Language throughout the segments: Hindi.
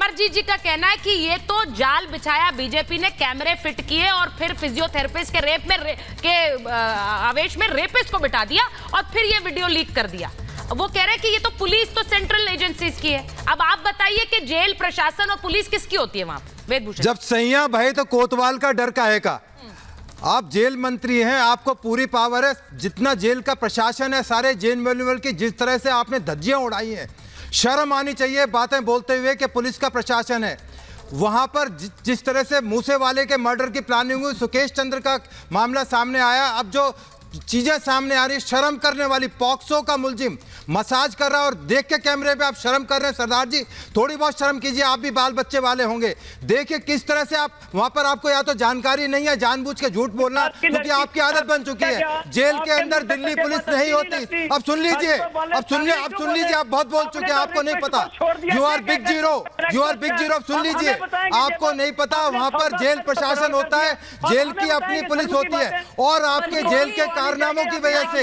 अमरजीत जी का कहना है कि ये तो जाल बिछाया बीजेपी ने, कैमरे फिट किए और फिर फिजियोथेरेपिस्ट के रेप में आवेश में रेपिस्ट को बिठा दिया और फिर ये वीडियो लीक कर दिया। वो कह रहे हैं कि ये तो पुलिस तो सेंट्रल एजेंसीज की है। अब आप बताइए कि जेल प्रशासन और पुलिस किसकी होती है वहां पे? वेदभूषण, जब सैया भय तो कोतवाल का डर काहे का। आप जेल मंत्री हैं, आपको पूरी पावर है। जितना जेल का प्रशासन है, सारे जेल मैनुअल की जिस तरह से आपने धज्जियां उड़ाई हैं, शर्म आनी चाहिए बातें बोलते हुए कि पुलिस का प्रशासन है। वहां पर जिस तरह से मूसेवाले के मर्डर की प्लानिंग हुई, सुकेश चंद्र का मामला सामने आया, अब जो चीजें सामने आ रही, शर्म करने वाली। पॉक्सो का मुलजिम मसाज कर रहा है और देख के कैमरे पे आप शर्म कर रहे हैं। सरदार जी, थोड़ी बहुत शर्म कीजिए, आप भी बाल बच्चे वाले होंगे। देखिए किस तरह से आप वहां पर, आपको या तो जानकारी नहीं है, जानबूझ के झूठ बोलना, क्योंकि आपकी आदत बन चुकी है। जेल के अंदर दिल्ली पुलिस नहीं होती। अब सुन लीजिए, अब सुन लीजिए, आप बहुत बोल चुके हैं, आपको नहीं पता। You are big zero, you are big zero. सुन लीजिए, आपको नहीं पता, वहां पर जेल प्रशासन होता है, जेल की अपनी पुलिस होती है। और आपके जेल के कारनामों की वजह से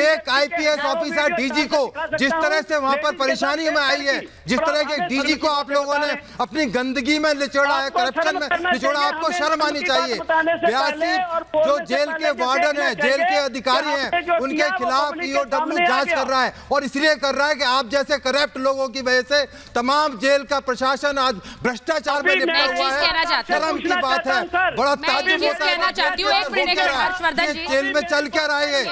एक IPS ऑफिसर DG को जिस तरह से वहां पर परेशानी में आई है, जिस तरह के DG को आप लोगों ने अपनी गंदगी में निचोड़ा है, करप्शन में निचोड़ा, आपको शर्म आनी चाहिए। 82 जो जेल के वार्डन है, जेल के अधिकारी हैं, उनके खिलाफ EOW जांच कर रहा है और इसलिए कर रहा है कि आप जैसे करप्ट लोगों की वजह से तमाम जेल का प्रशासन आज भ्रष्टाचार में लिपटा हुआ है। शर्म की बात है, बड़ा ताज्जुब होता है। जेल में चल क्या रहा है?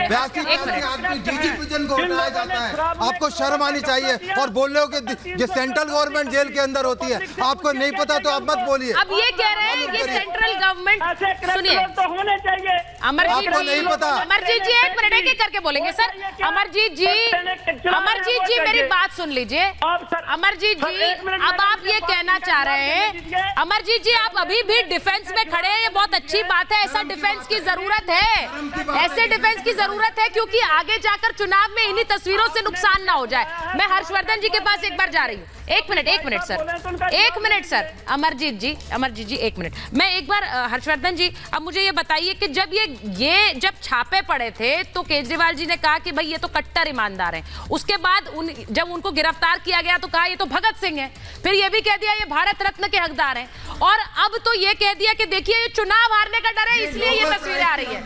82 आदमी DG प्रिजन को उठाया जाता है। आपको शर्म आनी चाहिए। और बोल रहे हो कि ये सेंट्रल गवर्नमेंट जेल के अंदर होती है, आपको नहीं पता तो आप मत बोलिए। अब ये कह रहे हैं कि सेंट्रल गवर्नमेंट, सुनिए, तो होने चाहिए। अमरजीत आपको नहीं पता। अमरजीत जी एक मिनट एक करके बोलेंगे सर। अमरजीत जी मेरी बात सुन लीजिए। अमरजीत जी, अब आप ये कहना चाह रहे हैं, अमरजीत जी आप अभी भी डिफेंस में खड़े हैं, ये बहुत अच्छी बात है। ऐसा डिफेंस की जरूरत है, ऐसे डिफेंस की जरूरत है, क्योंकि आगे जाकर चुनाव में इन्हीं तस्वीरों से नुकसान ना हो जाए। मैं हर्षवर्धन जी के पास एक बार जा रही हूँ। एक मिनट सर, अमरजीत जी एक मिनट। मैं एक बार हर्षवर्धन जी, अब मुझे ये बताइए कि जब छापे पड़े थे तो केजरीवाल जी ने कहा कि भाई ये तो कट्टर ईमानदार हैं। उसके बाद जब उनको गिरफ्तार किया गया तो कहा ये तो भगत सिंह है, फिर ये भी कह दिया ये भारत रत्न के हकदार हैं, और अब तो ये कह दिया कि देखिए ये चुनाव हारने का डर है, इसलिए ये तस्वीरें आ रही है।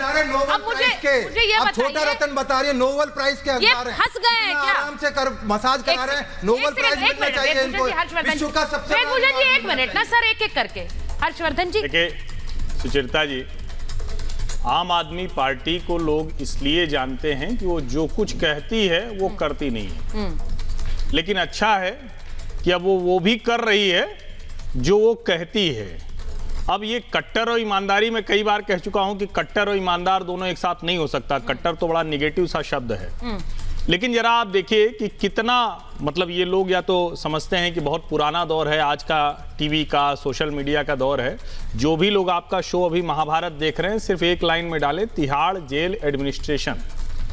अब मुझे ये बताइए, छोटा रतन बता रही है नोबेल प्राइज के हकदार हैं, फंस गए हैं क्या? आराम से मसाज करा रहे हैं, नोबेल प्राइज मिलना चाहिए इनको। विश्व का सबसे एक मिनट ना सर, एक एक करके। हर्षवर्धन जी, देखिए सुचरिता जी, आम आदमी पार्टी को लोग इसलिए जानते हैं कि वो जो कुछ कहती है वो करती नहीं है, लेकिन अच्छा है कि अब वो भी कर रही है जो वो कहती है। अब ये कट्टर और ईमानदारी, में कई बार कह चुका हूं कि कट्टर और ईमानदार दोनों एक साथ नहीं हो सकता। कट्टर तो बड़ा निगेटिव सा शब्द है, लेकिन जरा आप देखिए कि कितना, मतलब ये लोग या तो समझते हैं कि बहुत पुराना दौर है, आज का टीवी का, सोशल मीडिया का दौर है। जो भी लोग आपका शो अभी महाभारत देख रहे हैं, सिर्फ एक लाइन में डालें तिहाड़ जेल एडमिनिस्ट्रेशन,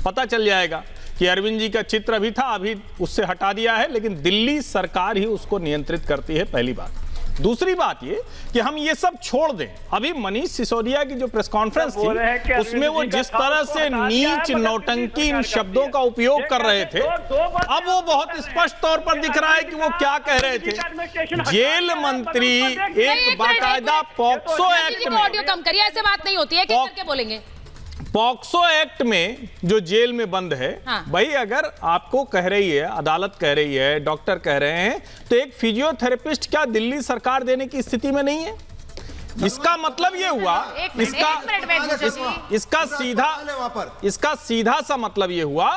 पता चल जाएगा कि अरविंद जी का चित्र अभी था, अभी उससे हटा दिया है, लेकिन दिल्ली सरकार ही उसको नियंत्रित करती है, पहली बात। दूसरी बात ये कि हम ये सब छोड़ दें। अभी मनीष सिसोदिया की जो प्रेस कॉन्फ्रेंस थी, उसमें वो जिस तरह से नीच नौटंकी इन शब्दों का उपयोग कर रहे थे, अब वो बहुत स्पष्ट तौर पर दिख रहा है कि वो क्या कह रहे थे। जेल मंत्री एक बाकायदा पॉक्सो एक्ट में, ऑडियो कम करिए, ऐसे बात नहीं होती है, क्या करके बोलेंगे। पॉक्सो एक्ट में जो जेल में बंद है, भाई अगर आपको कह रही है, अदालत कह रही है, डॉक्टर कह रहे हैं, तो एक फिजियोथेरेपिस्ट क्या दिल्ली सरकार देने की स्थिति में नहीं है? इसका मतलब ये हुआ, इसका सीधा सा मतलब ये हुआ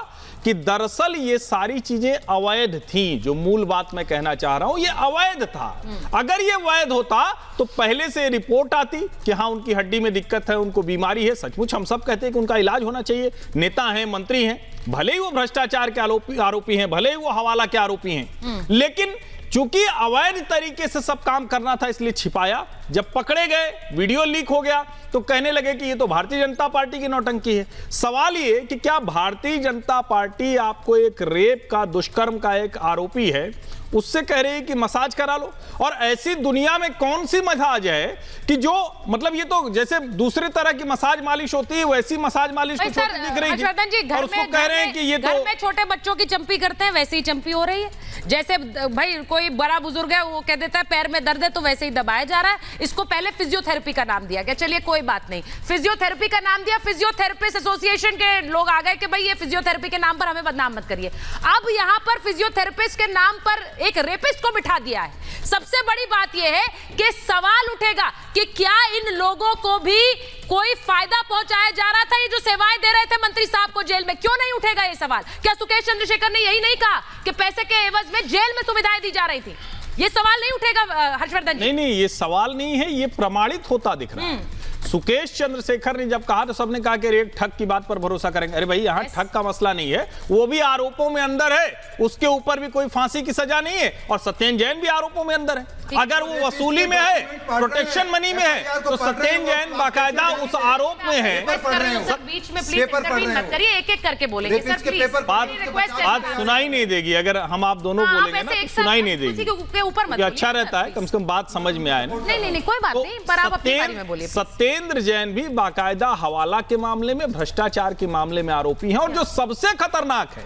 कि दरअसल ये सारी चीजें अवैध थीं। जो मूल बात मैं कहना चाह रहा हूं, ये अवैध था। अगर ये वैध होता तो पहले से रिपोर्ट आती कि हाँ उनकी हड्डी में दिक्कत है, उनको बीमारी है, सचमुच हम सब कहते हैं कि उनका इलाज होना चाहिए। नेता हैं, मंत्री हैं, भले ही वो भ्रष्टाचार के आरोपी हैं, भले ही वो हवाला के आरोपी हैं, लेकिन चूंकि अवैध तरीके से सब काम करना था इसलिए छिपाया। जब पकड़े गए, वीडियो लीक हो गया, तो कहने लगे कि ये तो भारतीय जनता पार्टी की नौटंकी है। सवाल ये कि क्या भारतीय जनता पार्टी आपको एक रेप का, दुष्कर्म का एक आरोपी है, उससे कह रहे हैं कि मसाज करा लो। और ऐसी दुनिया में कौन सी मसाज है कि जो मतलब ये तो जैसे दूसरे तरह की मसाज मालिश होती है वैसी मसाज मालिश भाई कुछ सर, होती दिख रही हर्षवर्धन जी, और उसको कह रहे हैं कि ये घर तो में छोटे बच्चों की चंपी करते हैं वैसे ही चंपी हो रही है। जैसे भाई कोई बड़ा बुजुर्ग है वो कह देता है पैर में दर्द है तो वैसे ही दबाया जा रहा है। इसको पहले फिजियोथेरेपी का नाम दिया गया, चलिए कोई बात नहीं, फिजियोथेरेपी का नाम दिया, फिजियोथेरेपिस्ट एसोसिएशन के लोग आ गए कि भाई ये फिजियोथेरेपी के नाम पर हमें बदनाम मत करिए। अब यहाँ पर फिजियोथेरेपिस्ट के नाम पर एक रेपिस्ट को बिठा दिया है। सबसे बड़ी बात यह है कि सवाल उठेगा कि क्या इन लोगों को भी कोई फायदा पहुंचाया जा रहा था? ये जो सेवाएं दे रहे थे मंत्री साहब को जेल में, क्यों नहीं उठेगा ये सवाल? क्या सुकेश चंद्रशेखर ने यही नहीं कहा कि पैसे के एवज में जेल में सुविधाएं दी जा रही थी? ये सवाल नहीं उठेगा हर्षवर्धन जी? नहीं, ये सवाल नहीं है, ये प्रमाणित होता दिख रहा है। सुकेश चंद्रशेखर ने जब कहा तो सबने कहा कि एक ठग की बात पर भरोसा करेंगे। अरे भाई यहाँ ठग का मसला नहीं है, वो भी आरोपों में अंदर है, उसके ऊपर भी कोई फांसी की सजा नहीं है। और सत्येंद्र जैन भी आरोपों में अंदर है। अगर वो वसूली में है, प्रोटेक्शन मनी में है, तो सत्येंद्र जैन बाकायदा उस आरोप में है। बीच में प्लीज इंटरवीन मत करिए, एक-एक करके बोलेंगे सर प्लीज। बात सुनाई नहीं देगी अगर हम आप दोनों बोलेंगे ना, तो सुनाई नहीं देगी। ऊपर मत, अच्छा रहता है कम से कम बात समझ में आए ना। नहीं कोई बात नहीं, पर आप अपने बारे में बोलिए। सत्येंद्र जैन भी बाकायदा हवाला के मामले में, भ्रष्टाचार के मामले में आरोपी हैं। और जो सबसे खतरनाक है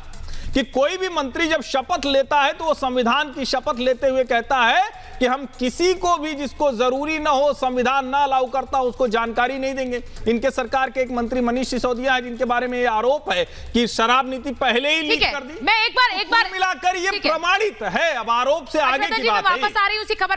कि कोई भी मंत्री जब शपथ लेता है तो वो संविधान की शपथ लेते हुए कहता है कि हम किसी को भी जिसको जरूरी ना हो, संविधान ना अलाउ करता, उसको जानकारी नहीं देंगे। इनके सरकार के एक मंत्री मनीष सिसोदिया है जिनके बारे में ये आरोप है कि शराब नीति पहले ही लीक कर दी। मैं एक बार मिलाकर ये प्रमाणित है। अब आरोप से आगे की बात है। वापस आ रही हूं उसी खबर